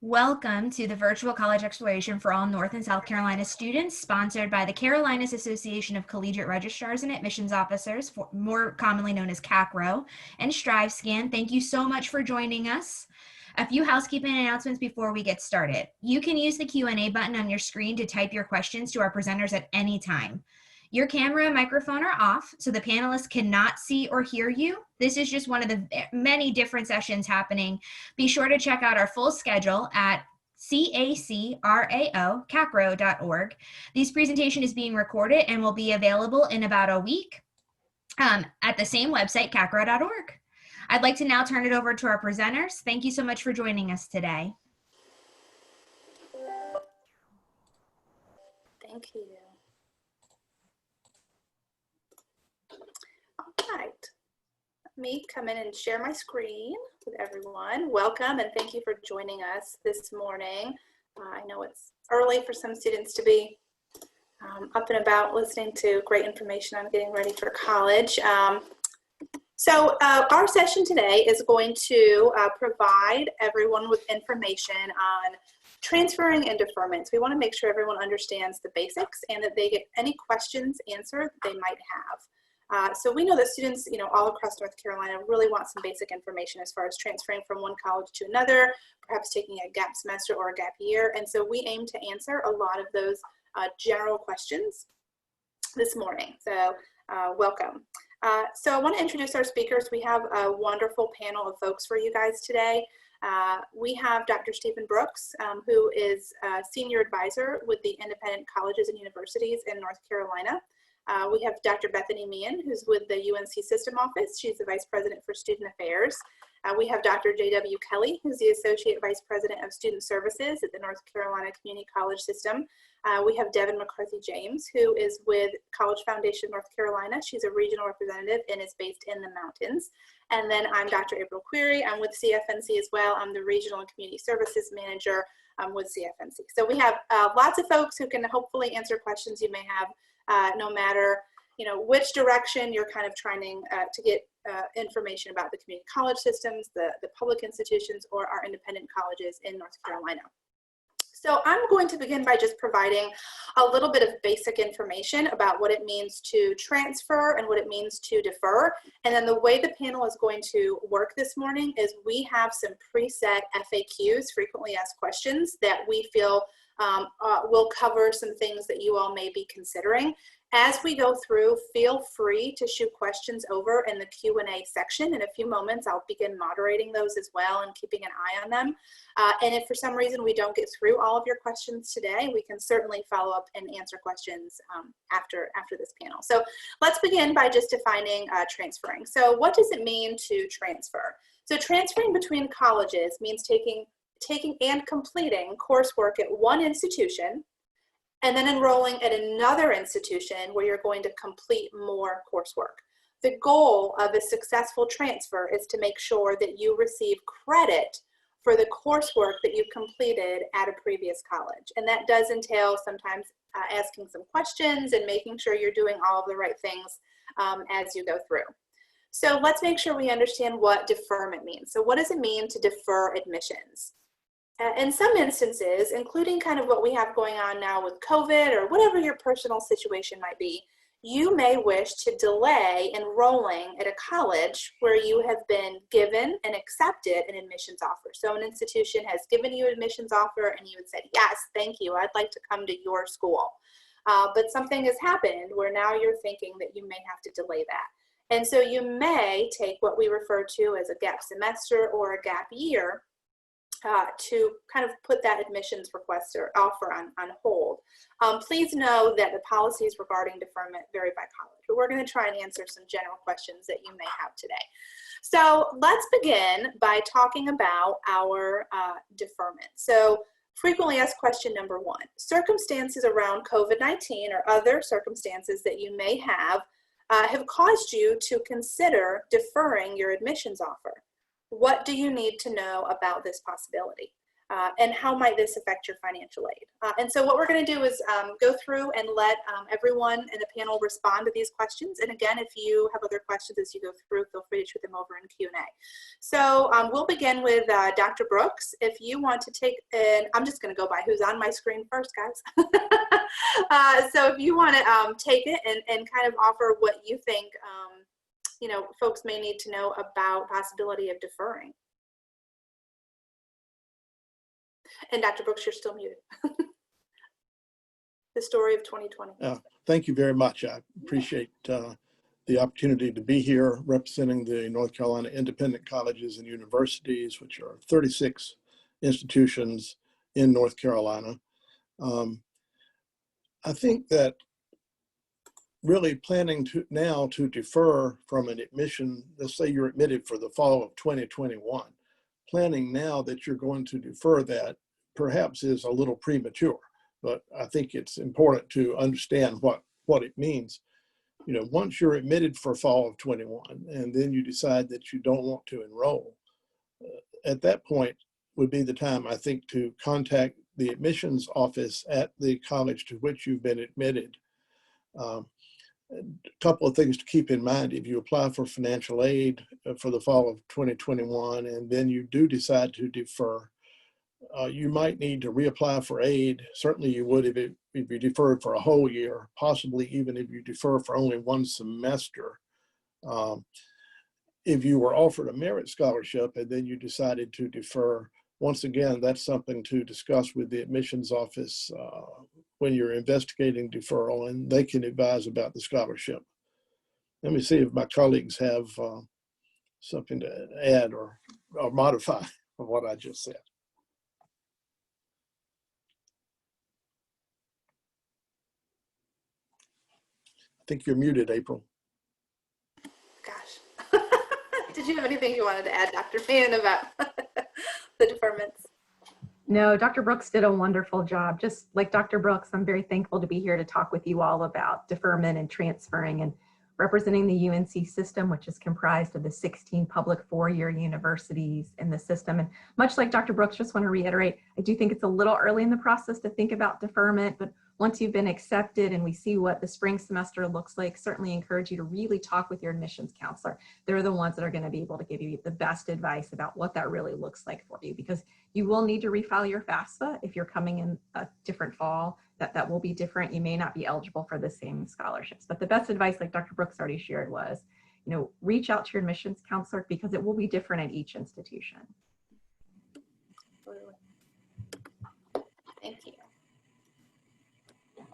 Welcome to the Virtual College Exploration for all North and South Carolina students, sponsored by the Carolinas Association of Collegiate Registrars and Admissions Officers, more commonly known as CACRAO, and StriveScan. Thank you so much for joining us. A few housekeeping announcements before we get started. You can use the Q&A button on your screen to type your questions to our presenters at any time. Your camera and microphone are off, so the panelists cannot see or hear you. This is just one of the many different sessions happening. Be sure to check out our full schedule at CACRAO.org. This presentation is being recorded and will be available in about a week at the same website, CACRAO.org. I'd like to now turn it over to our presenters. Thank you so much for joining us today. Thank you. All right, let me come in and share my screen with everyone. Welcome and thank you for joining us this morning. I know it's early for some students to be up and about listening to great information on getting ready for college. So our session today is going to provide everyone with information on transferring and deferments. We want to make sure everyone understands the basics and that they get any questions answered that they might have. So we know that students, all across North Carolina really want some basic information as far as transferring from one college to another, perhaps taking a gap semester or a gap year. And so we aim to answer a lot of those general questions this morning. So welcome. So I want to introduce our speakers. We have a wonderful panel of folks for you guys today. We have Dr. Stephen Brooks, who is a senior advisor with the Independent Colleges and Universities in North Carolina. We have Dr. Bethany Meehan, who's with the UNC System Office. She's the Vice President for Student Affairs. We have Dr. J.W. Kelly, who's the Associate Vice President of Student Services at the North Carolina Community College System. We have Devin McCarthy James, who is with College Foundation North Carolina. She's a regional representative and is based in the mountains. And then I'm Dr. April Query. I'm with CFNC as well. I'm the Regional and Community Services Manager with CFNC. So we have lots of folks who can hopefully answer questions you may have, no matter which direction you're kind of trying to get information about the community college systems, the public institutions, or our independent colleges in North Carolina. So I'm going to begin by just providing a little bit of basic information about what it means to transfer and what it means to defer. And then the way the panel is going to work this morning is we have some preset FAQs, frequently asked questions, that we feel will cover some things that you all may be considering. As we go through, feel free to shoot questions over in the Q&A section. In a few moments, I'll begin moderating those as well and keeping an eye on them. And if for some reason we don't get through all of your questions today, we can certainly follow up and answer questions after this panel. So let's begin by just defining transferring. So what does it mean to transfer? So transferring between colleges means taking and completing coursework at one institution and then enrolling at another institution where you're going to complete more coursework. The goal of a successful transfer is to make sure that you receive credit for the coursework that you've completed at a previous college. And that does entail sometimes asking some questions and making sure you're doing all of the right things as you go through. So let's make sure we understand what deferment means. So what does it mean to defer admissions? In some instances, including kind of what we have going on now with COVID or whatever your personal situation might be, you may wish to delay enrolling at a college where you have been given and accepted an admissions offer. So an institution has given you an admissions offer and you had said, yes, thank you, I'd like to come to your school. But something has happened where now you're thinking that you may have to delay that. And so you may take what we refer to as a gap semester or a gap year to kind of put that admissions request or offer on hold. Please know that the policies regarding deferment vary by college, but we're going to try and answer some general questions that you may have today. So let's begin by talking about our deferment. So frequently asked question number one, circumstances around COVID-19 or other circumstances that you may have caused you to consider deferring your admissions offer. What do you need to know about this possibility? and how might this affect your financial aid? And so what we're going to do is go through and let everyone in the panel respond to these questions. And again, if you have other questions as you go through, feel free to shoot them over in Q&A. So we'll begin with Dr. Brooks. If you want to take, and I'm just going to go by who's on my screen first, guys. So if you want to take it and kind of offer what you think, you know, folks may need to know about possibility of deferring. And Dr. Brooks, you're still muted. The story of 2020. Thank you very much. I appreciate the opportunity to be here representing the North Carolina Independent Colleges and Universities, which are 36 institutions in North Carolina. I think that really planning now to defer from an admission, let's say you're admitted for the fall of 2021, planning now that you're going to defer that perhaps is a little premature, but I think it's important to understand what it means. You know, once you're admitted for fall of 21 and then you decide that you don't want to enroll, at that point would be the time, I think, to contact the admissions office at the college to which you've been admitted. A couple of things to keep in mind: if you apply for financial aid for the fall of 2021 and then you do decide to defer, you might need to reapply for aid. Certainly you would if you deferred for a whole year, possibly even if you defer for only one semester. If you were offered a merit scholarship and then you decided to defer, once again, that's something to discuss with the admissions office when you're investigating deferral, and they can advise about the scholarship. Let me see if my colleagues have something to add or modify of what I just said. I think you're muted, April. Gosh. Did you have anything you wanted to add, Dr. Mann, about the deferments? No, Dr. Brooks did a wonderful job. Just like Dr. Brooks, I'm very thankful to be here to talk with you all about deferment and transferring, and representing the UNC system, which is comprised of the 16 public four-year universities in the system. And much like Dr. Brooks, just want to reiterate, I do think it's a little early in the process to think about deferment, but once you've been accepted and we see what the spring semester looks like, certainly encourage you to really talk with your admissions counselor. They're the ones that are going to be able to give you the best advice about what that really looks like for you, because you will need to refile your FAFSA if you're coming in a different fall. That will be different. You may not be eligible for the same scholarships, but the best advice, like Dr. Brooks already shared, was, you know, reach out to your admissions counselor because it will be different at each institution. Thank you. All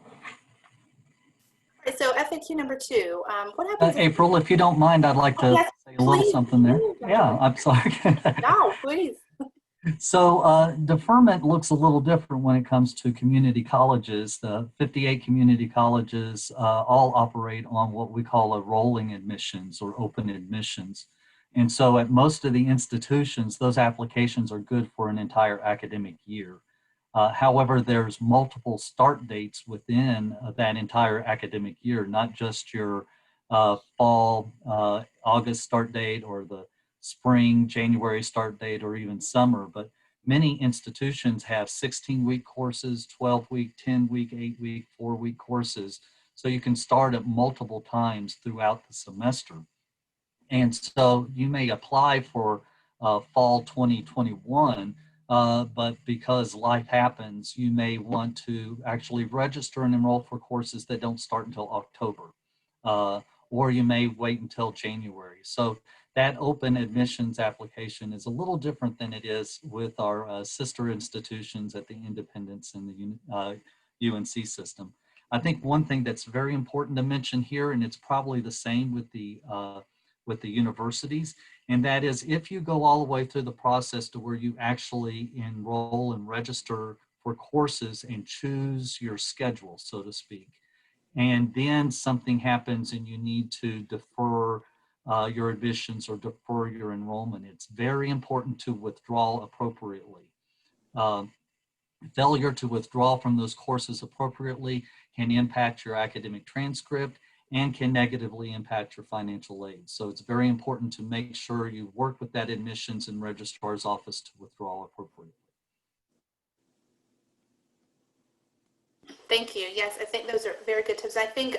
right, so FAQ number 2. What happens? April, if you don't mind, I'd like to say a little something there. Yeah, I'm sorry. No, please. So deferment looks a little different when it comes to community colleges. The 58 community colleges all operate on what we call a rolling admissions or open admissions. And so at most of the institutions, those applications are good for an entire academic year. However, there's multiple start dates within that entire academic year, not just your fall, August start date or the spring, January start date, or even summer, but many institutions have 16-week courses, 12-week, 10-week, 8-week, 4-week courses. So you can start at multiple times throughout the semester. And so you may apply for fall 2021, but because life happens, you may want to actually register and enroll for courses that don't start until October, or you may wait until January. So that open admissions application is a little different than it is with our sister institutions at the Independence and the UNC system. I think one thing that's very important to mention here, and it's probably the same with the universities, and that is if you go all the way through the process to where you actually enroll and register for courses and choose your schedule, so to speak, and then something happens and you need to defer your admissions or defer your enrollment, it's very important to withdraw appropriately. Failure to withdraw from those courses appropriately can impact your academic transcript and can negatively impact your financial aid. So it's very important to make sure you work with that admissions and registrar's office to withdraw appropriately. Thank you. Yes, I think those are very good tips. I think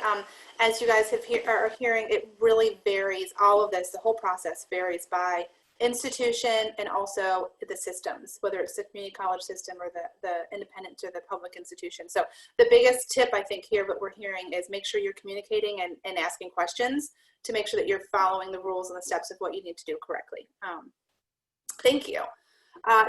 as you guys are hearing, it really varies. All of this, the whole process varies by institution and also the systems, whether it's the community college system or the independent or the public institution. So the biggest tip I think here, what we're hearing is make sure you're communicating and asking questions to make sure that you're following the rules and the steps of what you need to do correctly. Thank you.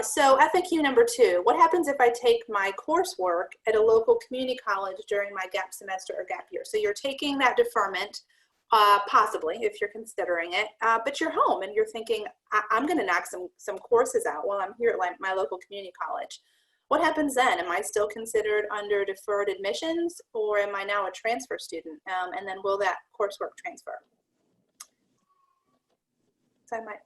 So FAQ number 2, what happens if I take my coursework at a local community college during my gap semester or gap year? So you're taking that deferment, possibly if you're considering it, but you're home and you're thinking, I'm going to knock some courses out while I'm here at my local community college. What happens then? Am I still considered under deferred admissions, or am I now a transfer student? And then will that coursework transfer? So I might.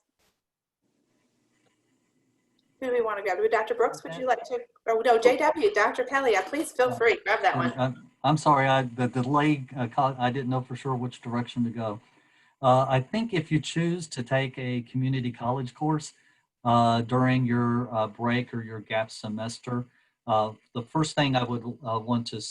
Who do we want to go? Dr. Brooks, would you like to? Oh, no, JW, Dr. Kelly, please feel free. Grab that one. I'm sorry, the delay, I didn't know for sure which direction to go. I think if you choose to take a community college course during your break or your gap semester, the first thing I would want to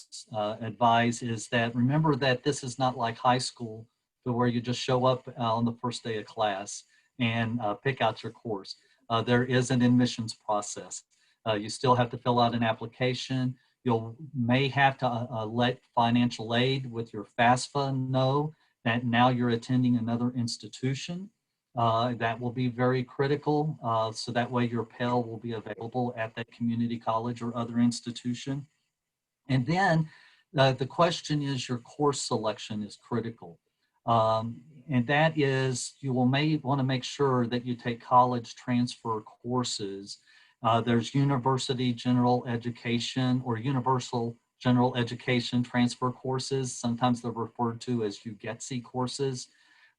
advise is that remember that this is not like high school where you just show up on the first day of class and pick out your course. There is an admissions process. You still have to fill out an application. You may have to let financial aid with your FAFSA know that now you're attending another institution. That will be very critical. So that way your Pell will be available at that community college or other institution. And then the question is your course selection is critical. And that is, may want to make sure that you take college transfer courses. There's university general education or universal general education transfer courses. Sometimes they're referred to as UGETC courses.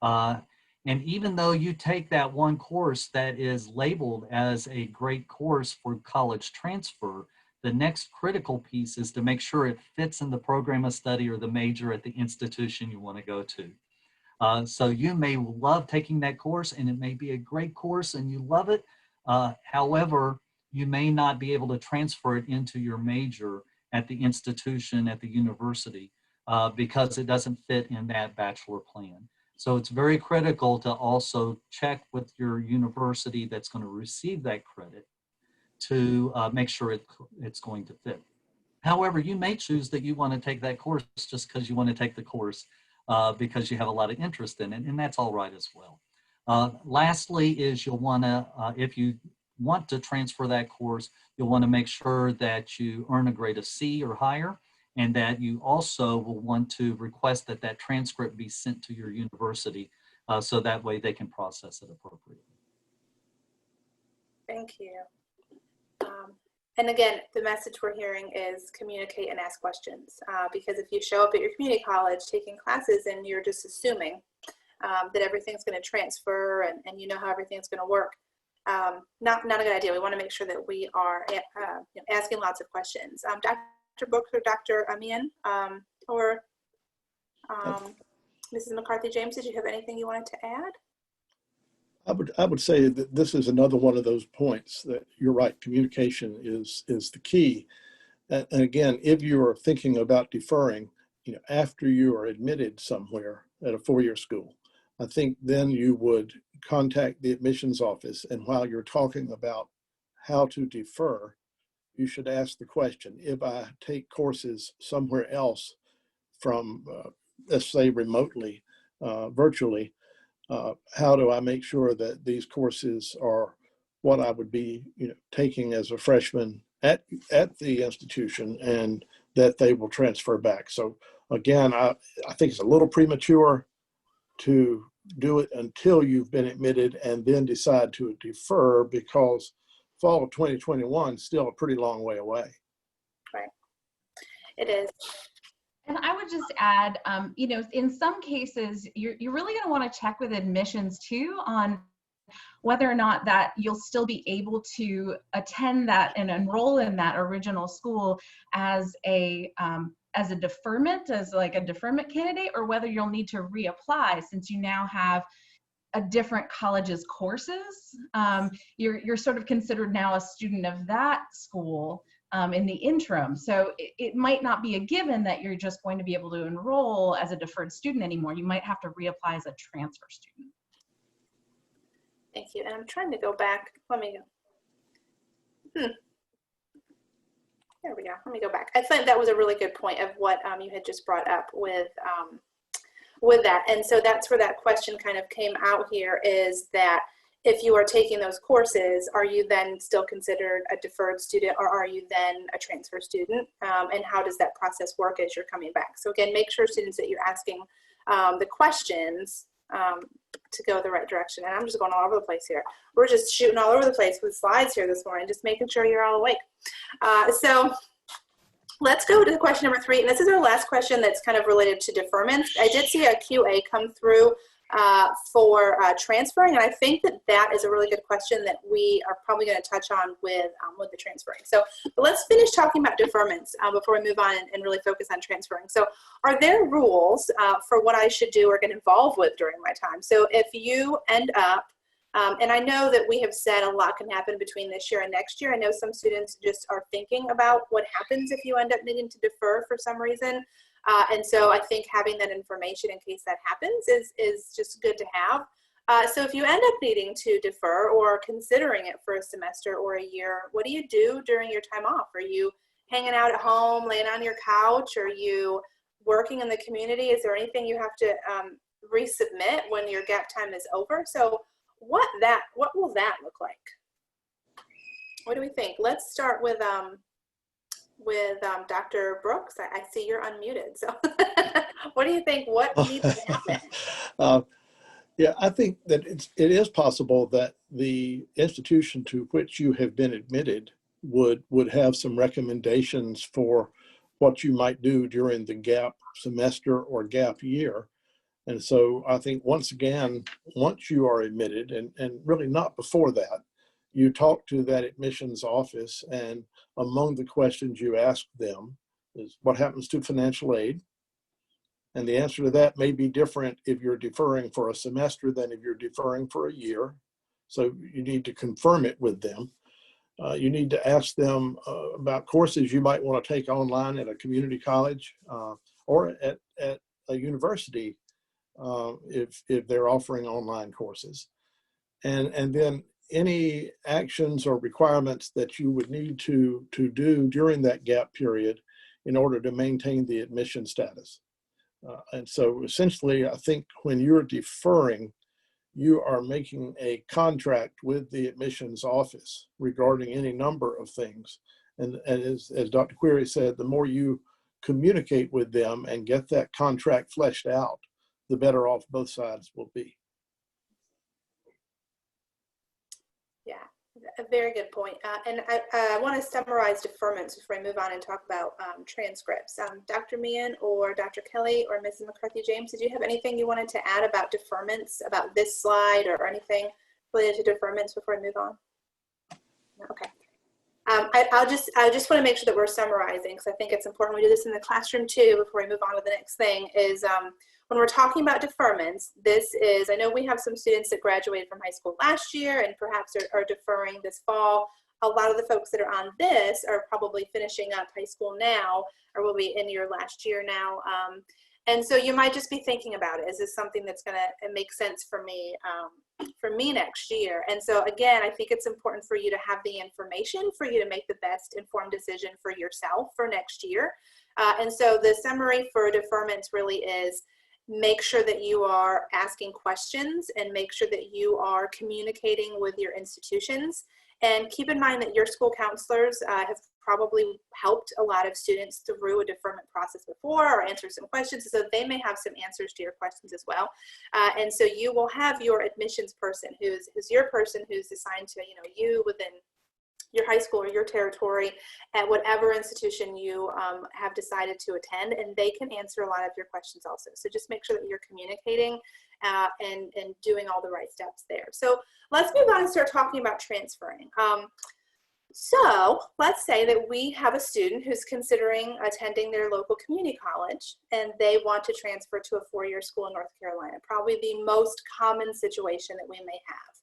And even though you take that one course that is labeled as a great course for college transfer, the next critical piece is to make sure it fits in the program of study or the major at the institution you want to go to. So you may love taking that course and it may be a great course and you love it. However, you may not be able to transfer it into your major at the institution, at the university, because it doesn't fit in that bachelor plan. So it's very critical to also check with your university that's going to receive that credit to make sure it's going to fit. However, you may choose that you want to take that course just because you want to take the course because you have a lot of interest in it, and that's all right as well. Lastly is you'll want to, if you want to transfer that course, you'll want to make sure that you earn a grade of C or higher, and that you also will want to request that that transcript be sent to your university so that way they can process it appropriately. Thank you. And again, the message we're hearing is communicate and ask questions, because if you show up at your community college taking classes and you're just assuming that everything's going to transfer and you know how everything's going to work, not a good idea. We want to make sure that we are asking lots of questions. Dr. Brooks or Dr. Amian or Mrs. McCarthy-James, did you have anything you wanted to add? I would say that this is another one of those points that you're right. Communication is the key. And again, if you are thinking about deferring, after you are admitted somewhere at a four-year school, I think then you would contact the admissions office. And while you're talking about how to defer, you should ask the question, if I take courses somewhere else from, let's say remotely, virtually, how do I make sure that these courses are what I would be taking as a freshman at the institution and that they will transfer back. So again, I think it's a little premature to do it until you've been admitted and then decide to defer, because fall of 2021 is still a pretty long way away. Right. It is. And I would just add, in some cases, you're really going to want to check with admissions too on whether or not that you'll still be able to attend that and enroll in that original school as a deferment, as like a deferment candidate, or whether you'll need to reapply since you now have a different college's courses. You're sort of considered now a student of that school in the interim. So it might not be a given that you're just going to be able to enroll as a deferred student anymore. You might have to reapply as a transfer student. Thank you. And I'm trying to go back. Let me go. There we go. Let me go back. I think that was a really good point of what you had just brought up with that. And so that's where that question kind of came out here, is that if you are taking those courses, are you then still considered a deferred student, or are you then a transfer student? And how does that process work as you're coming back? So again, make sure, students, that you're asking the questions to go the right direction. And I'm just going all over the place here. We're just shooting all over the place with slides here this morning, just making sure you're all awake. So let's go to question number 3. And this is our last question that's kind of related to deferments. I did see a QA come through for transferring, and I think that that is a really good question that we are probably going to touch on with the transferring. So but let's finish talking about deferments before we move on and really focus on transferring. So are there rules for what I should do or get involved with during my time? So if you end up, and I know that we have said a lot can happen between this year and next year. I know some students just are thinking about what happens if you end up needing to defer for some reason. And so I think having that information in case that happens is just good to have. So if you end up needing to defer or considering it for a semester or a year, what do you do during your time off? Are you hanging out at home, laying on your couch? Are you working in the community? Is there anything you have to resubmit when your gap time is over? So what will that look like? What do we think? Let's start with Dr. Brooks. I see you're unmuted. So what do you think? What needs to happen? Yeah, I think that it is possible that the institution to which you have been admitted would have some recommendations for what you might do during the gap semester or gap year. And so I think, once again, once you are admitted, and really not before that, you talk to that admissions office, and among the questions you ask them is, what happens to financial aid? And the answer to that may be different if you're deferring for a semester than if you're deferring for a year. So you need to confirm it with them. You need to ask them about courses you might want to take online at a community college or at a university if they're offering online courses. And then any actions or requirements that you would need to do during that gap period in order to maintain the admission status. And so essentially, I think when you're deferring, you are making a contract with the admissions office regarding any number of things. And as Dr. Query said, the more you communicate with them and get that contract fleshed out, the better off both sides will be. Yeah, a very good point. And I want to summarize deferments before I move on and talk about transcripts. Dr. Meehan or Dr. Kelly or Mrs. McCarthy-James, did you have anything you wanted to add about deferments, about this slide, or anything related to deferments before I move on? Okay. I just want to make sure that we're summarizing, because I think it's important we do this in the classroom too before we move on to the next thing, is when we're talking about deferments, this is, I know we have some students that graduated from high school last year and perhaps are deferring this fall. A lot of the folks that are on this are probably finishing up high school now, or will be in your last year now. And so you might just be thinking about it. Is this something that's going to make sense for me next year? And so again, I think it's important for you to have the information for you to make the best informed decision for yourself for next year. And so the summary for deferments really is, make sure that you are asking questions and make sure that you are communicating with your institutions. And keep in mind that your school counselors have probably helped a lot of students through a deferment process before, or answered some questions, so they may have some answers to your questions as well. And so you will have your admissions person who's your person who's assigned to you within your high school or your territory at whatever institution you have decided to attend, and they can answer a lot of your questions also. So just make sure that you're communicating and doing all the right steps there. So let's move on and start talking about transferring. So let's say that we have a student who's considering attending their local community college, and they want to transfer to a four-year school in North Carolina, probably the most common situation that we may have.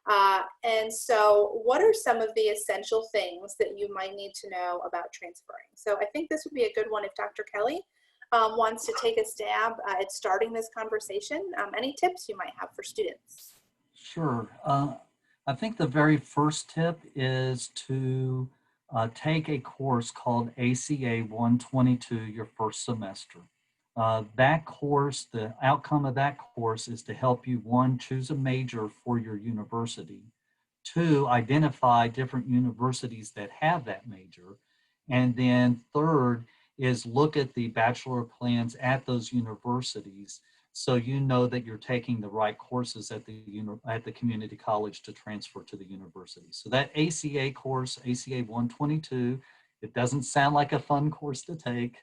And so what are some of the essential things that you might need to know about transferring? So I think this would be a good one if Dr. Kelly wants to take a stab at starting this conversation. Any tips you might have for students? Sure. I think the very first tip is to take a course called ACA 122 your first semester. That course, the outcome of that course is to help you, one, choose a major for your university, two, identify different universities that have that major, and then third is look at the bachelor plans at those universities so you know that you're taking the right courses at the community college to transfer to the university. So that ACA course, ACA 122, it doesn't sound like a fun course to take.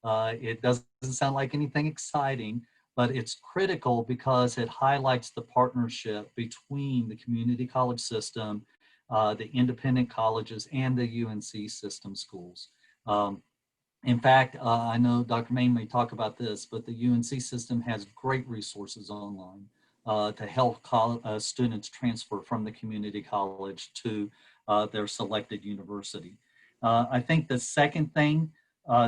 It doesn't sound like anything exciting, but it's critical because it highlights the partnership between the community college system, the independent colleges, and the UNC system schools. In fact, I know Dr. Main may talk about this, but the UNC system has great resources online to help students transfer from the community college to their selected university. I think the second thing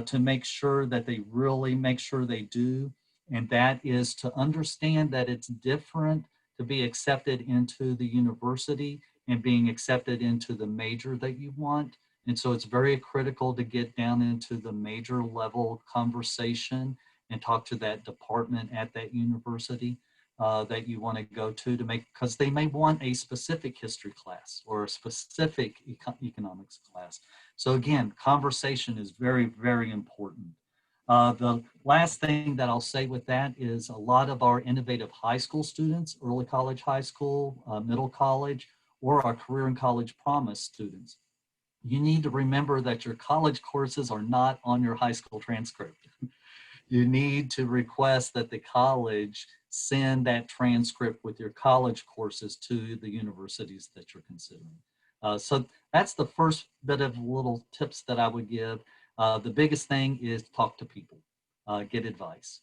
to make sure that they really make sure they do, and that is to understand that it's different to be accepted into the university and being accepted into the major that you want. And so it's very critical to get down into the major level conversation and talk to that department at that university that you want to go to make, because they may want a specific history class or a specific economics class. So again, conversation is very, very important. The last thing that I'll say with that is a lot of our innovative high school students, early college, high school, middle college, or our career and college promise students, you need to remember that your college courses are not on your high school transcript. You need to request that the college send that transcript with your college courses to the universities that you're considering. So that's the first bit of little tips that I would give. The biggest thing is talk to people, get advice.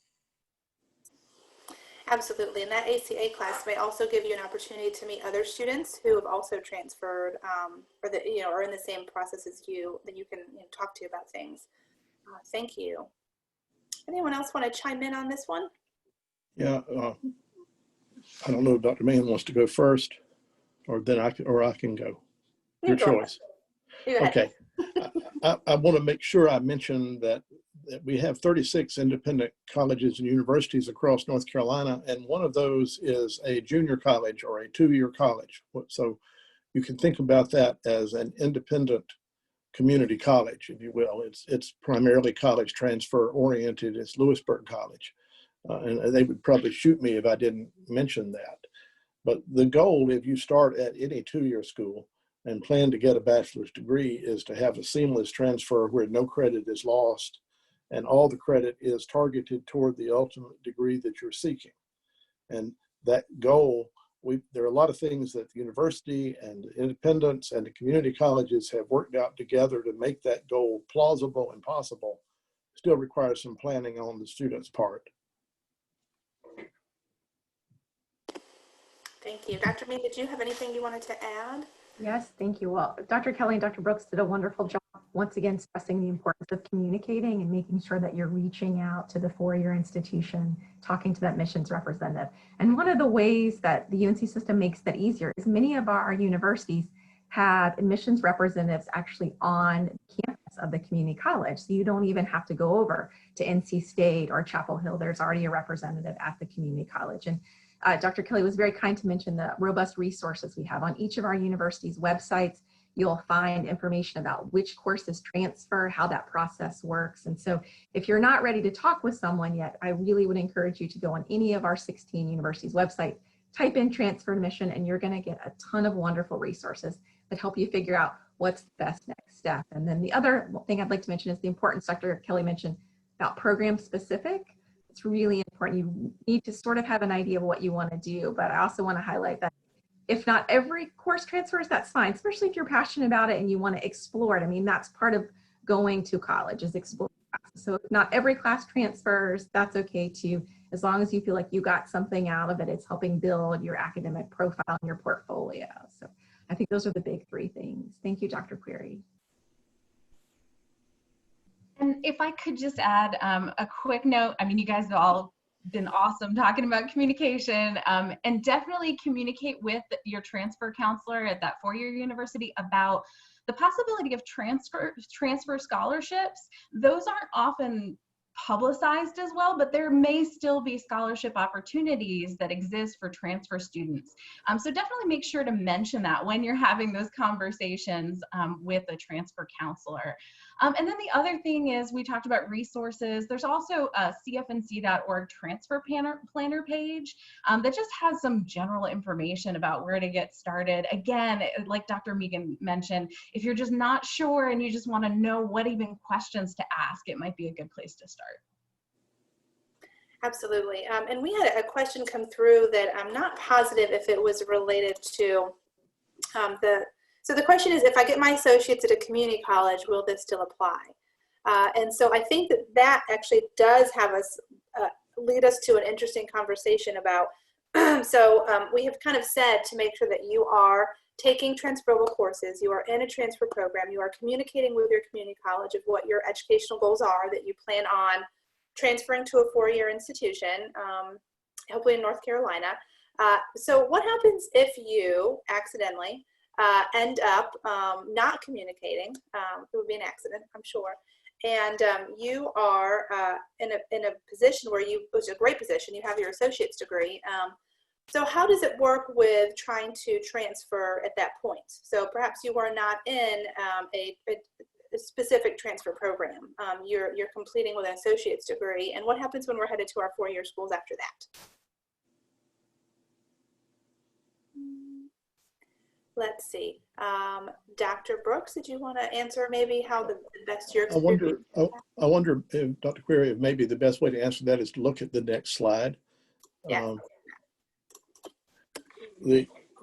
Absolutely, and that ACA class may also give you an opportunity to meet other students who have also transferred, or that are in the same process as you, that you can talk to about things. Thank you. Anyone else want to chime in on this one? Yeah, I don't know if Dr. Mann wants to go first, or then I can go. Your choice. Okay. I want to make sure I mention that we have 36 independent colleges and universities across North Carolina, and one of those is a junior college or a two-year college. So you can think about that as an independent community college, if you will. It's primarily college transfer oriented. It's Lewisburg College. And they would probably shoot me if I didn't mention that. But the goal, if you start at any two-year school and plan to get a bachelor's degree, is to have a seamless transfer where no credit is lost and all the credit is targeted toward the ultimate degree that you're seeking. And that goal, there are a lot of things that the university and the independents and the community colleges have worked out together to make that goal plausible and possible. Still requires some planning on the student's part. Thank you. Dr. Mead, did you have anything you wanted to add? Yes, thank you. Well, Dr. Kelly and Dr. Brooks did a wonderful job, once again, stressing the importance of communicating and making sure that you're reaching out to the four-year institution, talking to that admissions representative. And one of the ways that the UNC system makes that easier is many of our universities have admissions representatives actually on campus of the community college. So you don't even have to go over to NC State or Chapel Hill. There's already a representative at the community college. And Dr. Kelly was very kind to mention the robust resources we have on each of our universities' websites. You'll find information about which courses transfer, how that process works. And so if you're not ready to talk with someone yet, I really would encourage you to go on any of our 16 universities' website, type in transfer admission, and you're going to get a ton of wonderful resources that help you figure out what's the best next step. And then the other thing I'd like to mention is the importance Dr. Kelly mentioned about program specific. It's really important. You need to sort of have an idea of what you want to do, but I also want to highlight that if not every course transfers, that's fine, especially if you're passionate about it and you want to explore it. I mean, that's part of going to college is exploring classes. So if not every class transfers, that's okay too. as long as you feel like you got something out of it, it's helping build your academic profile and your portfolio. So I think those are the big three things. Thank you, Dr. Query. And if I could just add a quick note, I mean, you guys have all been awesome talking about communication, and definitely communicate with your transfer counselor at that four-year university about the possibility of transfer scholarships. Those aren't often publicized as well, but there may still be scholarship opportunities that exist for transfer students. So definitely make sure to mention that when you're having those conversations with a transfer counselor. And then the other thing is, we talked about resources. There's also a CFNC.org transfer planner page that just has some general information about where to get started. Again, like Dr. Megan mentioned, if you're just not sure and you just want to know what even questions to ask, it might be a good place to start. Absolutely. And we had a question come through that I'm not positive if it was related to so the question is, if I get my associates at a community college, will this still apply? And so I think that actually does have us lead us to an interesting conversation about, we have kind of said to make sure that you are taking transferable courses, you are in a transfer program, you are communicating with your community college of what your educational goals are, that you plan on transferring to a four-year institution, hopefully in North Carolina. So what happens if you accidentally end up not communicating? It would be an accident, I'm sure. And you are in a position where which is a great position, you have your associate's degree. So how does it work with trying to transfer at that point? So perhaps you are not in a specific transfer program. You're completing with an associate's degree. And what happens when we're headed to our four-year schools after that? Let's see. Dr. Brooks, did you want to answer maybe how the best your experience? I wonder if, Dr. Query, if maybe the best way to answer that is to look at the next slide. Yeah.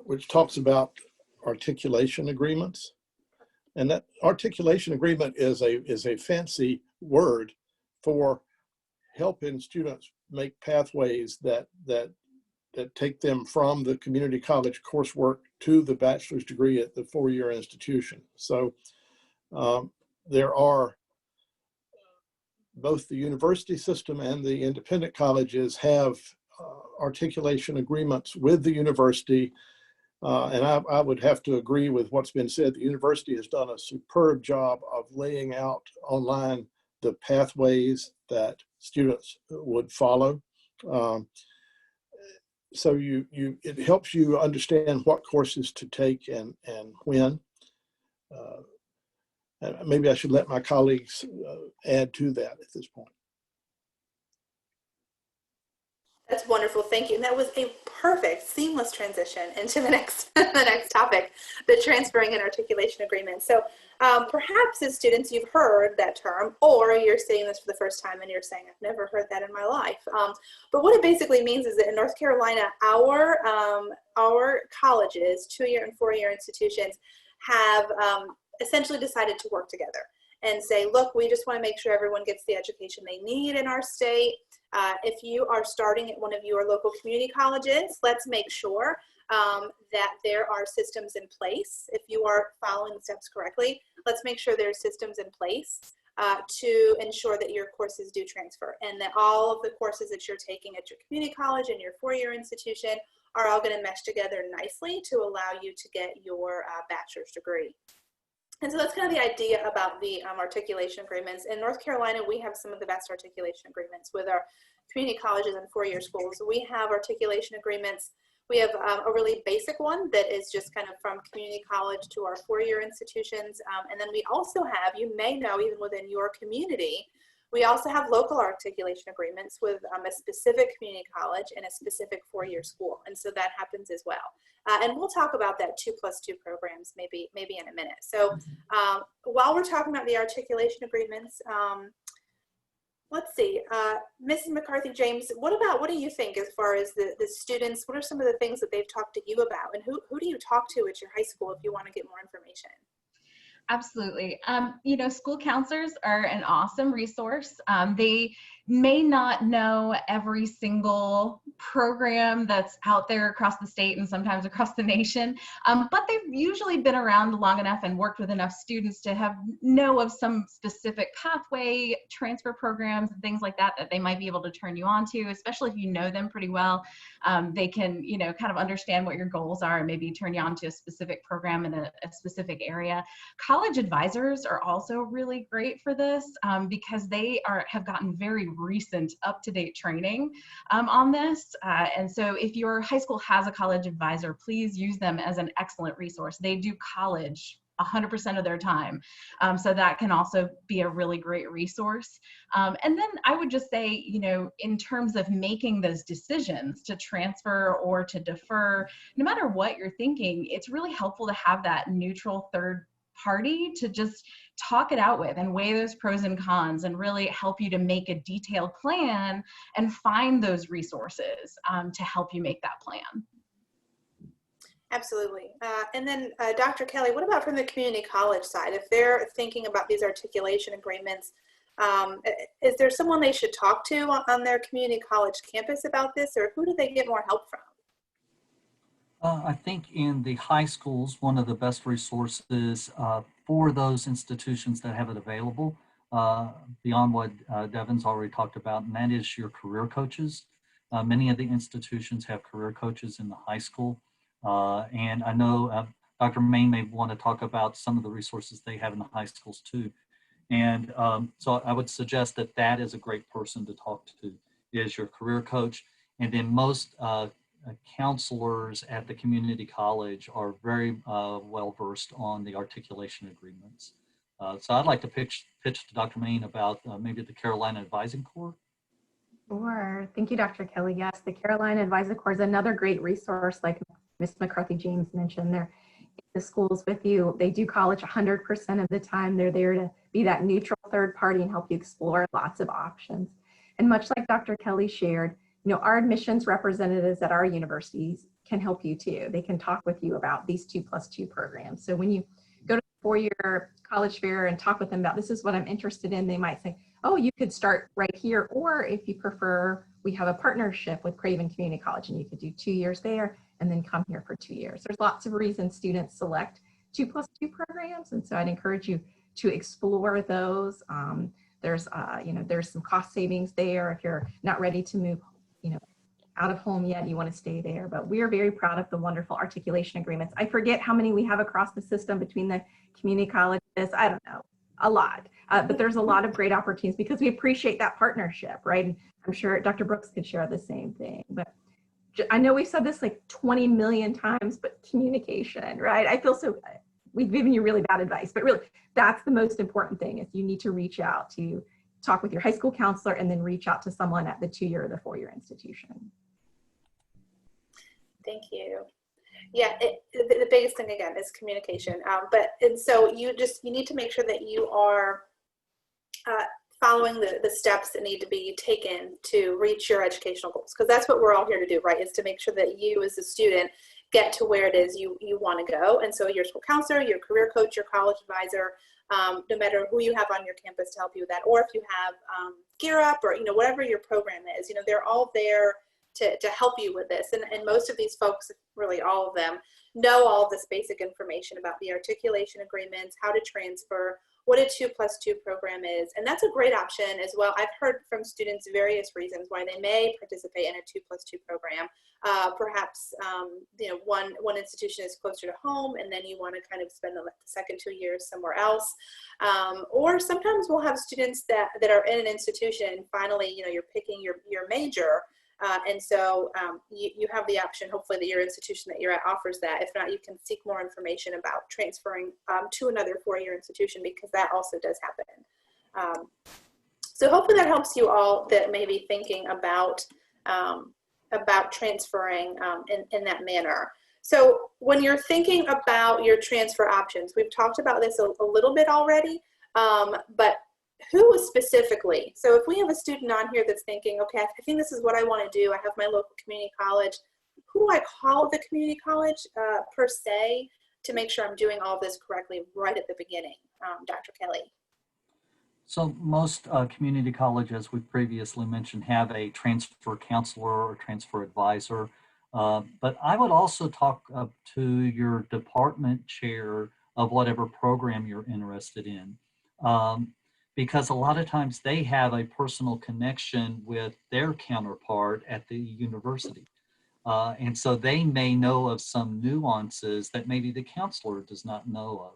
Which talks about articulation agreements. And that articulation agreement is a fancy word for helping students make pathways that take them from the community college coursework to the bachelor's degree at the four-year institution. So there are both the university system and the independent colleges have articulation agreements with the university. And I would have to agree with what's been said. The university has done a superb job of laying out online the pathways that students would follow. So it helps you understand what courses to take and when. And maybe I should let my colleagues add to that at this point. That's wonderful, thank you. And that was a perfect, seamless transition into the next topic, the transferring and articulation agreement. So perhaps as students, you've heard that term, or you're seeing this for the first time and you're saying, I've never heard that in my life. But what it basically means is that in North Carolina, our colleges, two-year and four-year institutions, have essentially decided to work together and say, look, we just want to make sure everyone gets the education they need in our state. If you are starting at one of your local community colleges, let's make sure that there are systems in place. If you are following the steps correctly, let's make sure there are systems in place to ensure that your courses do transfer, and that all of the courses that you're taking at your community college and your four-year institution are all going to mesh together nicely to allow you to get your bachelor's degree. And so that's kind of the idea about the articulation agreements. In North Carolina, we have some of the best articulation agreements with our community colleges and four-year schools. We have articulation agreements. We have a really basic one that is just kind of from community college to our four-year institutions. And then we also have, you may know, even within your community, we also have local articulation agreements with a specific community college and a specific four-year school. And so that happens as well. And we'll talk about that 2+2 programs maybe in a minute. So while we're talking about the articulation agreements, let's see, Mrs. McCarthy James, what do you think as far as the students? What are some of the things that they've talked to you about, and who do you talk to at your high school if you want to get more information? Absolutely. You know, school counselors are an awesome resource. They may not know every single program that's out there across the state and sometimes across the nation, but they've usually been around long enough and worked with enough students to know of some specific pathway transfer programs and things like that that they might be able to turn you on to, especially if you know them pretty well. They can, kind of understand what your goals are and maybe turn you on to a specific program in a specific area. College advisors are also really great for this because they have gotten very recent up-to-date training on this. And so if your high school has a college advisor, please use them as an excellent resource. They do college 100% of their time. So that can also be a really great resource. And then I would just say, in terms of making those decisions to transfer or to defer, no matter what you're thinking, it's really helpful to have that neutral third party to just talk it out with and weigh those pros and cons and really help you to make a detailed plan and find those resources to help you make that plan. Absolutely. And then Dr. Kelly, what about from the community college side? If they're thinking about these articulation agreements, is there someone they should talk to on their community college campus about this, or who do they get more help from? I think in the high schools, one of the best resources for those institutions that have it available, beyond what Devin's already talked about, and that is your career coaches. Many of the institutions have career coaches in the high school. And I know Dr. Main may want to talk about some of the resources they have in the high schools too. And so I would suggest that that is a great person to talk to, is your career coach. And then most counselors at the community college are very well versed on the articulation agreements. So I'd like to pitch to Dr. Main about maybe the Carolina Advising Corps. Sure. Thank you, Dr. Kelly. Yes, the Carolina Advising Corps is another great resource, like Ms. McCarthy-James mentioned. They're in the schools with you. They do college 100% of the time. They're there to be that neutral third party and help you explore lots of options. And much like Dr. Kelly shared, our admissions representatives at our universities can help you too. They can talk with you about these 2+2 programs. So when you go to the 4-year college fair and talk with them about this is what I'm interested in, they might say, oh, you could start right here. Or if you prefer, we have a partnership with Craven Community College and you could do 2 years there and then come here for 2 years. There's lots of reasons students select 2+2 programs. And so I'd encourage you to explore those. There's some cost savings there if you're not ready to move out of home yet, you want to stay there. But we are very proud of the wonderful articulation agreements. I forget how many we have across the system between the community colleges. I don't know, a lot. But there's a lot of great opportunities because we appreciate that partnership, right? And I'm sure Dr. Brooks could share the same thing. But I know we've said this like 20 million times, but communication, right? I feel so, we've given you really bad advice, but really that's the most important thing is you need to reach out to talk with your high school counselor and then reach out to someone at the 2-year or the 4-year institution. Thank you. Yeah, the biggest thing again is communication. And so you need to make sure that you are following the steps that need to be taken to reach your educational goals, because that's what we're all here to do, right? Is to make sure that you as a student get to where it is you want to go. And so your school counselor, your career coach, your college advisor, no matter who you have on your campus to help you with that, or if you have Gear Up or whatever your program is, they're all there to help you with this. And most of these folks, really all of them, know all of this basic information about the articulation agreements, how to transfer, what a 2+2 program is. And that's a great option as well. I've heard from students various reasons why they may participate in a 2+2 program. Perhaps, one institution is closer to home and then you want to kind of spend the second 2 years somewhere else. Or sometimes we'll have students that are in an institution, finally, you're picking your major. And so you have the option, hopefully, that your institution that you're at offers that. If not, you can seek more information about transferring to another 4-year institution, because that also does happen. So hopefully that helps you all that may be thinking about transferring in that manner. So when you're thinking about your transfer options, we've talked about this a little bit already, but who specifically? So if we have a student on here that's thinking, okay, I think this is what I want to do. I have my local community college. Who do I call the community college per se to make sure I'm doing all of this correctly right at the beginning? Dr. Kelly. So most community colleges, as we previously mentioned, have a transfer counselor or transfer advisor. But I would also talk to your department chair of whatever program you're interested in. Because a lot of times they have a personal connection with their counterpart at the university. And so they may know of some nuances that maybe the counselor does not know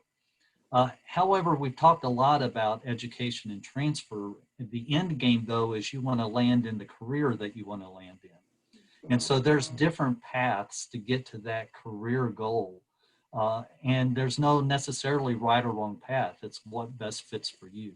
of. However, we've talked a lot about education and transfer. The end game, though, is you want to land in the career that you want to land in. And so there's different paths to get to that career goal. And there's no necessarily right or wrong path. It's what best fits for you.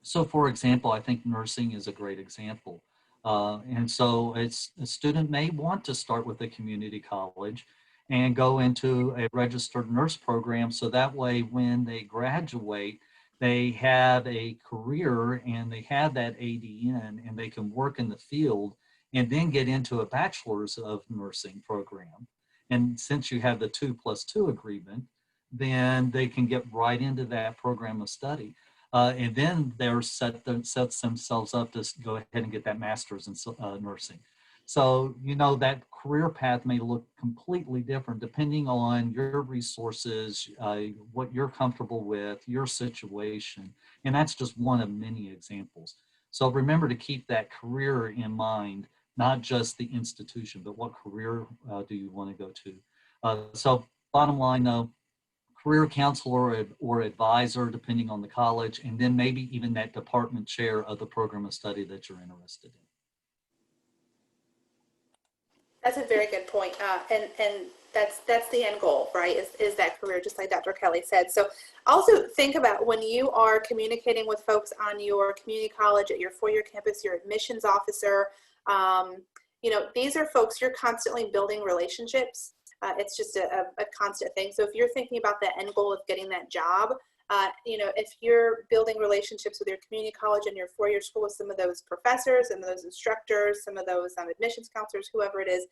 So for example, I think nursing is a great example. And so a student may want to start with a community college and go into a registered nurse program. So that way, when they graduate, they have a career and they have that ADN and they can work in the field and then get into a bachelor's of nursing program. And since you have the 2+2 agreement, then they can get right into that program of study. And then they're sets themselves up to go ahead and get that master's in nursing. So, you know, that career path may look completely different depending on your resources, what you're comfortable with, your situation. And that's just one of many examples. So remember to keep that career in mind, not just the institution, but what career do you want to go to? So bottom line, though, career counselor or advisor, depending on the college, and then maybe even that department chair of the program of study that you're interested in. That's a very good point. And that's the end goal, right? Is that career, just like Dr. Kelly said. So also think about when you are communicating with folks on your community college, at your FourYear campus, your admissions officer, you know, these are folks you're constantly building relationships. It's just a constant thing. So if you're thinking about the end goal of getting that job, you know, if you're building relationships with your community college and your FourYear school with some of those professors, some of those instructors, some of those admissions counselors, whoever it is,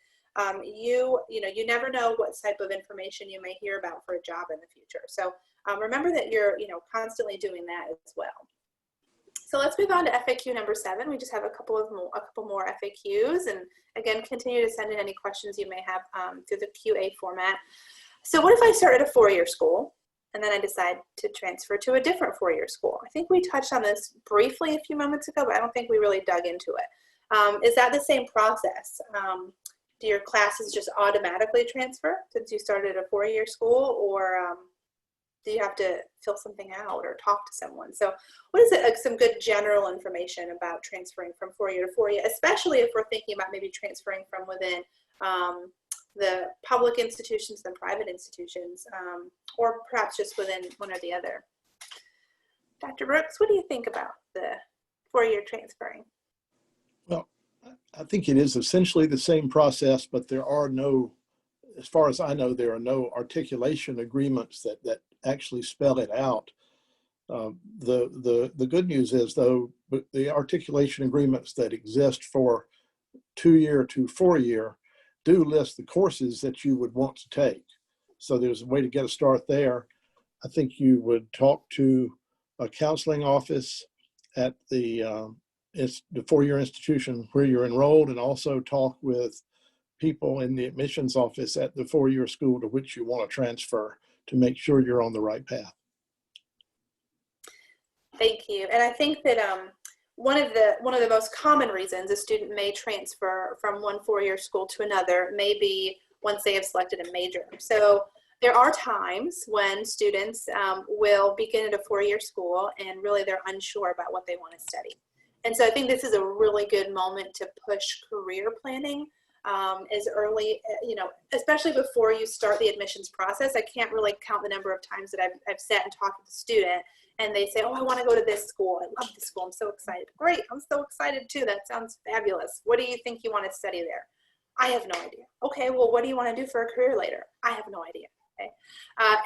you know, you never know what type of information you may hear about for a job in the future. So remember that you're, you know, constantly doing that as well. So let's move on to FAQ number 7. We just have a couple more FAQs, and again, continue to send in any questions you may have through the QA format. So what if I start at a FourYear school and then I decide to transfer to a different FourYear school? I think we touched on this briefly a few moments ago, but I don't think we really dug into it. Is that the same process? Do your classes just automatically transfer since you started at a FourYear school, or do you have to fill something out or talk to someone? So what is it, some good general information about transferring from FourYear to FourYear, especially if we're thinking about maybe transferring from within the public institutions and private institutions, or perhaps just within one or the other? Dr. Brooks, what do you think about the FourYear transferring? Well, I think it is essentially the same process, but there are no, as far as I know, there are no articulation agreements that actually spell it out. The good news is, though, the articulation agreements that exist for 2-year to 4-year do list the courses that you would want to take. So there's a way to get a start there. I think you would talk to a counseling office at the 4-year institution where you're enrolled, and also talk with people in the admissions office at the 4-year school to which you want to transfer, to make sure you're on the right path. Thank you. And I think that one of the most common reasons a student may transfer from one 4-year school to another may be once they have selected a major. So there are times when students will begin at a 4-year school and really they're unsure about what they want to study. And so I think this is a really good moment to push career planning as early, you know, especially before you start the admissions process. I can't really count the number of times that I've sat and talked with a student and they say, oh, I want to go to this school. I love this school. I'm so excited. Great. I'm so excited too. That sounds fabulous. What do you think you want to study there? I have no idea. Okay, well, what do you want to do for a career later? I have no idea. Okay.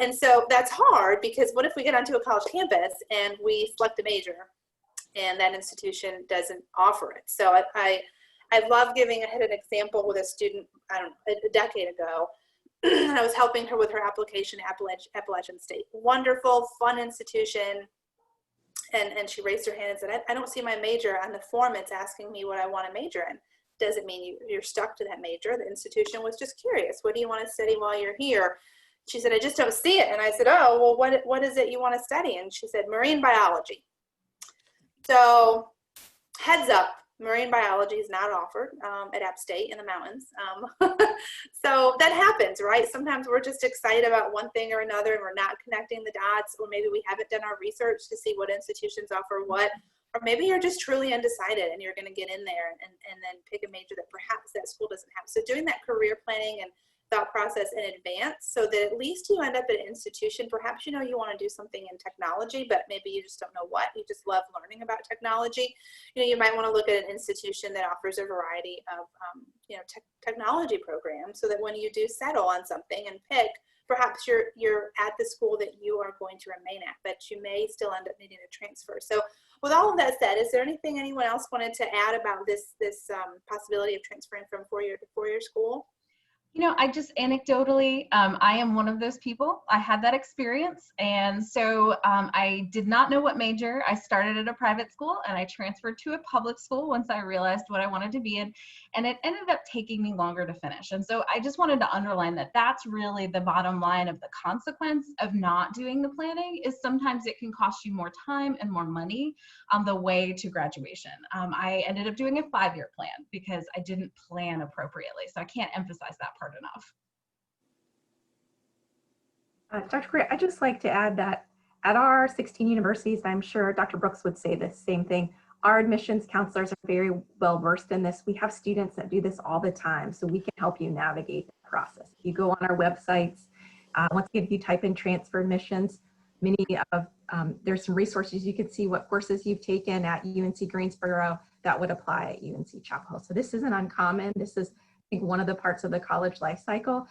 And so that's hard, because what if we get onto a college campus and we select a major and that institution doesn't offer it? So I love giving, I had an example with a student, I don't know, a decade ago. I was helping her with her application to Appalachian State. Wonderful, fun institution. And she raised her hand and said, I don't see my major on the form. It's asking me what I want to major in. Doesn't mean you're stuck to that major. The institution was just curious. What do you want to study while you're here? She said, I just don't see it. And I said, oh, well, what is it you want to study? And she said, marine biology. So heads up, marine biology is not offered at App State in the mountains. So that happens, right? Sometimes we're just excited about one thing or another and we're not connecting the dots, or maybe we haven't done our research to see what institutions offer what, or maybe you're just truly undecided and you're going to get in there and then pick a major that perhaps that school doesn't have. So doing that career planning and thought process in advance so that at least you end up at an institution. Perhaps you know you want to do something in technology, but maybe you just don't know what. You just love learning about technology. You know, you might want to look at an institution that offers a variety of technology programs so that when you do settle on something and pick, perhaps you're at the school that you are going to remain at, but you may still end up needing to transfer. So with all of that said, is there anything anyone else wanted to add about this possibility of transferring from four-year to four-year school? You know, I just anecdotally, I am one of those people. I had that experience. And so I did not know what major. I started at a private school and I transferred to a public school once I realized what I wanted to be in. And it ended up taking me longer to finish. And so I just wanted to underline that that's really the bottom line of the consequence of not doing the planning is sometimes it can cost you more time and more money on the way to graduation. I ended up doing a 5-year plan because I didn't plan appropriately. So I can't emphasize that part enough. Dr. Correa, I'd just like to add that at our 16 universities, I'm sure Dr. Brooks would say the same thing. Our admissions counselors are very well versed in this. We have students that do this all the time, so we can help you navigate the process. If you go on our websites, once again, if you type in transfer admissions, there's some resources. You can see what courses you've taken at UNC Greensboro that would apply at UNC Chapel Hill. So this isn't uncommon. This is, I think, one of the parts of the college life cycle.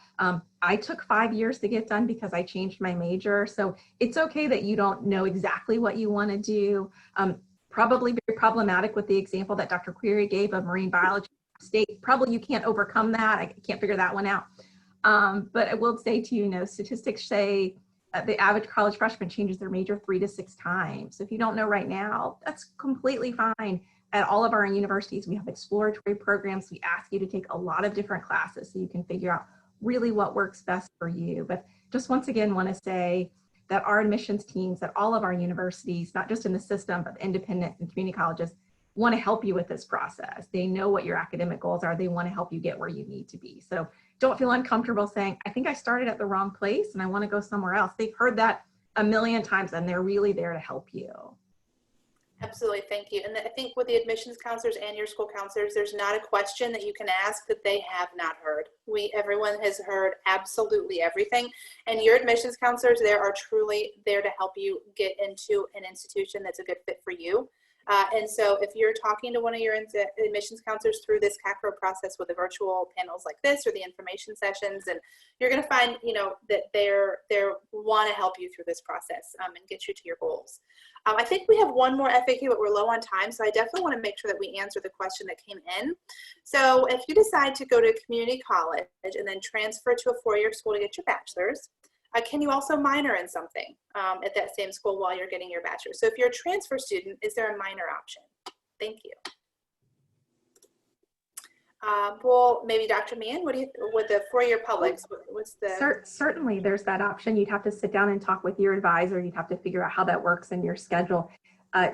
I took 5 years to get done because I changed my major. So it's okay that you don't know exactly what you want to do. Probably very problematic with the example that Dr. Query gave of marine biology state. Probably you can't overcome that. I can't figure that one out. But I will say to you, statistics say the average college freshman changes their major 3 to 6 times. So if you don't know right now, that's completely fine. At all of our universities, we have exploratory programs. We ask you to take a lot of different classes so you can figure out really what works best for you. But just once again, want to say that our admissions teams at all of our universities, not just in the system, but independent and community colleges, want to help you with this process. They know what your academic goals are. They want to help you get where you need to be. So don't feel uncomfortable saying, I think I started at the wrong place and I want to go somewhere else. They've heard that a million times and they're really there to help you. Absolutely, thank you. And I think with the admissions counselors and your school counselors, there's not a question that you can ask that they have not heard. Everyone has heard absolutely everything. And your admissions counselors there are truly there to help you get into an institution that's a good fit for you. And so if you're talking to one of your admissions counselors through this CACRAO process with the virtual panels like this or the information sessions, and you're going to find, that they want to help you through this process and get you to your goals. I think we have one more FAQ, but we're low on time. So I definitely want to make sure that we answer the question that came in. So if you decide to go to community college and then transfer to a 4-year school to get your bachelor's, can you also minor in something at that same school while you're getting your bachelor's? So if you're a transfer student, is there a minor option? Thank you. Well, maybe Dr. Meehan, with the 4-year publics, what's the? Certainly there's that option. You'd have to sit down and talk with your advisor. You'd have to figure out how that works in your schedule.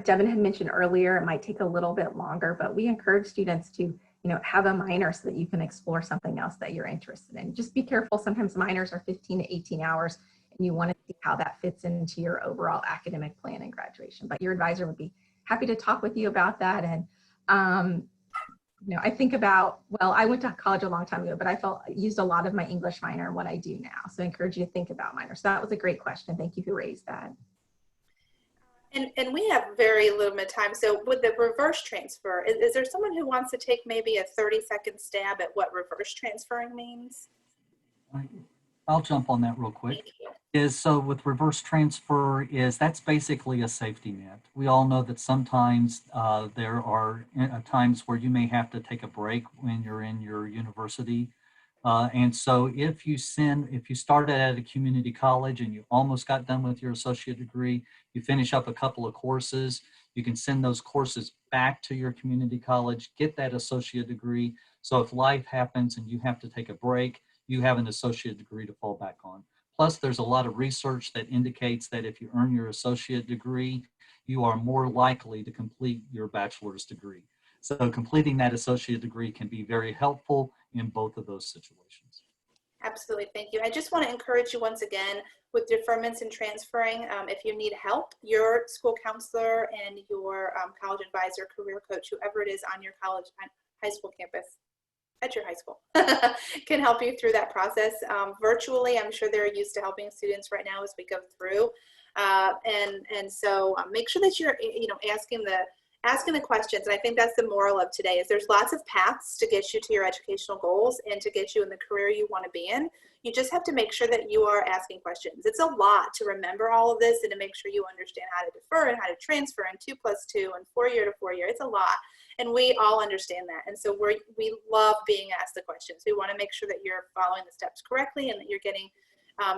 Devin had mentioned earlier, it might take a little bit longer, but we encourage students to have a minor so that you can explore something else that you're interested in. Just be careful. Sometimes minors are 15 to 18 hours and you want to see how that fits into your overall academic plan and graduation. But your advisor would be happy to talk with you about that. And, I think about, I went to college a long time ago, but I used a lot of my English minor in what I do now. So I encourage you to think about minor. So that was a great question. Thank you for raising that. And we have very limited time. So with the reverse transfer, is there someone who wants to take maybe a 30-second stab at what reverse transferring means? I'll jump on that real quick. So with reverse transfer that's basically a safety net. We all know that sometimes there are times where you may have to take a break when you're in your university. And so if you started at a community college and you almost got done with your associate degree, you finish up a couple of courses, you can send those courses back to your community college, get that associate degree. So if life happens and you have to take a break, you have an associate degree to fall back on. Plus, there's a lot of research that indicates that if you earn your associate degree, you are more likely to complete your bachelor's degree. So completing that associate degree can be very helpful in both of those situations. Absolutely, thank you. I just want to encourage you once again with deferments and transferring. If you need help, your school counselor and your college advisor, career coach, whoever it is on your college, high school campus, at your high school, can help you through that process. Virtually, I'm sure they're used to helping students right now as we go through. And so make sure that you're asking the questions. And I think that's the moral of today is there's lots of paths to get you to your educational goals and to get you in the career you want to be in. You just have to make sure that you are asking questions. It's a lot to remember all of this and to make sure you understand how to defer and how to transfer and 2 + 2 and 4-year to 4-year. It's a lot. And we all understand that. And so we love being asked the questions. We want to make sure that you're following the steps correctly and that you're getting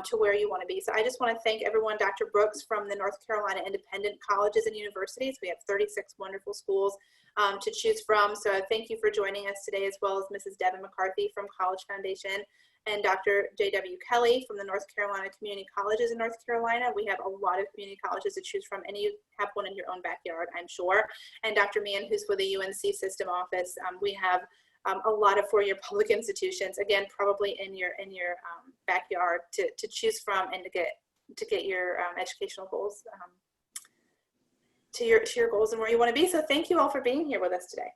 to where you want to be. So I just want to thank everyone, Dr. Brooks from the North Carolina Independent Colleges and Universities. We have 36 wonderful schools to choose from. So thank you for joining us today, as well as Mrs. Devin McCarthy from College Foundation and Dr. J.W. Kelly from the North Carolina Community Colleges in North Carolina. We have a lot of community colleges to choose from, and you have one in your own backyard, I'm sure. And Dr. Meehan, who's with the UNC System Office. We have a lot of four-year public institutions, again, probably in your backyard to choose from and to get your educational goals to your goals and where you want to be. So thank you all for being here with us today.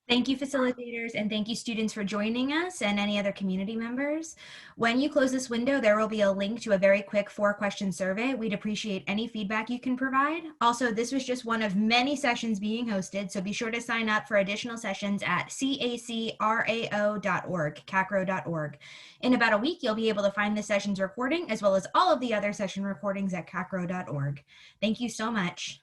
Thank you, facilitators, and thank you, students, for joining us and any other community members. When you close this window, there will be a link to a very quick 4-question survey. We'd appreciate any feedback you can provide. Also, this was just one of many sessions being hosted, so be sure to sign up for additional sessions at CACRAO.org, CACRAO.org. In about a week, you'll be able to find the session's recording, as well as all of the other session recordings at CACRAO.org. Thank you so much.